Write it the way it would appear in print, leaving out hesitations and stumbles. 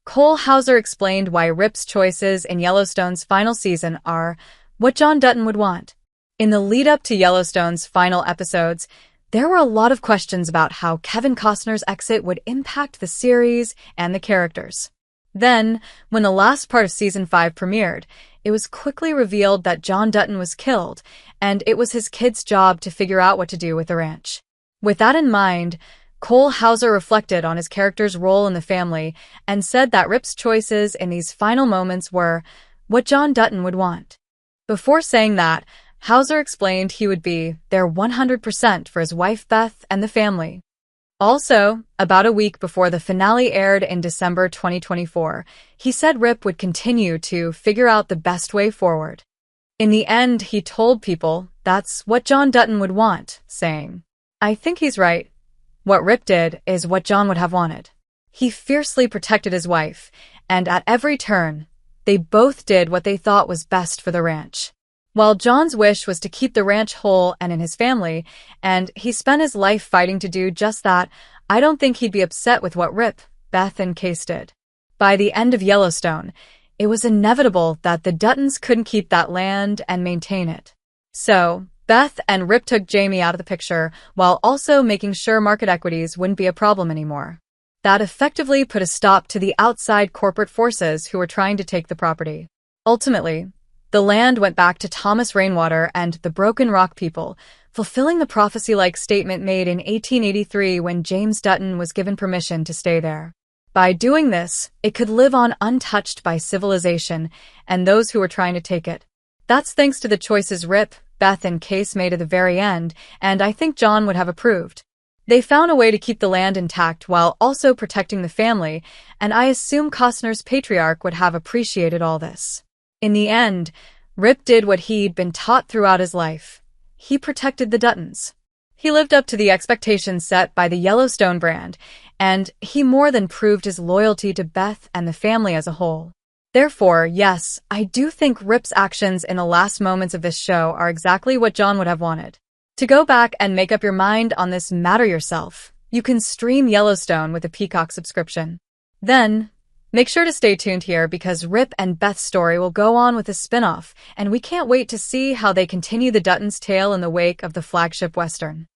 Hauser explained why Rip's choices in Yellowstone's final season are what John Dutton would want. In the lead-up to Yellowstone's final episodes, there were a lot of questions about how Kevin Costner's exit would impact the series and the characters. Then, when the last part of Season 5 premiered, it was quickly revealed that John Dutton was killed, and it was his kids' job to figure out what to do with the ranch. With that in mind, Hauser reflected on his character's role in the family and said that Rip's choices in these final moments were what John Dutton would want. Before saying that, Hauser explained he would be there 100% for his wife Beth and the family. Also, about a week before the finale aired in December 2024, he said Rip would continue to figure out the best way forward. In the end, he told people that's what John Dutton would want, saying, "I think he's right. What Rip did is what John would have wanted." He fiercely protected his wife, and at every turn, they both did what they thought was best for the ranch. While John's wish was to keep the ranch whole and in his family, and he spent his life fighting to do just that, I don't think he'd be upset with what Rip, Beth, and Case did. By the end of Yellowstone, it was inevitable that the Duttons couldn't keep that land and maintain it. So, Beth and Rip took Jamie out of the picture, while also making sure Market Equities wouldn't be a problem anymore. That effectively put a stop to the outside corporate forces who were trying to take the property. Ultimately, the land went back to Thomas Rainwater and the Broken Rock people, fulfilling the prophecy-like statement made in 1883 when James Dutton was given permission to stay there. By doing this, it could live on untouched by civilization and those who were trying to take it. That's thanks to the choices Rip, Beth, and Case made at the very end, and I think John would have approved. They found a way to keep the land intact while also protecting the family, and I assume Costner's patriarch would have appreciated all this. In the end, Rip did what he'd been taught throughout his life. He protected the Duttons. He lived up to the expectations set by the Yellowstone brand, and he more than proved his loyalty to Beth and the family as a whole. Therefore, yes, I do think Rip's actions in the last moments of this show are exactly what John would have wanted. To go back and make up your mind on this matter yourself, you can stream Yellowstone with a Peacock subscription. Then, make sure to stay tuned here because Rip and Beth's story will go on with a spin-off, and we can't wait to see how they continue the Duttons' tale in the wake of the flagship Western.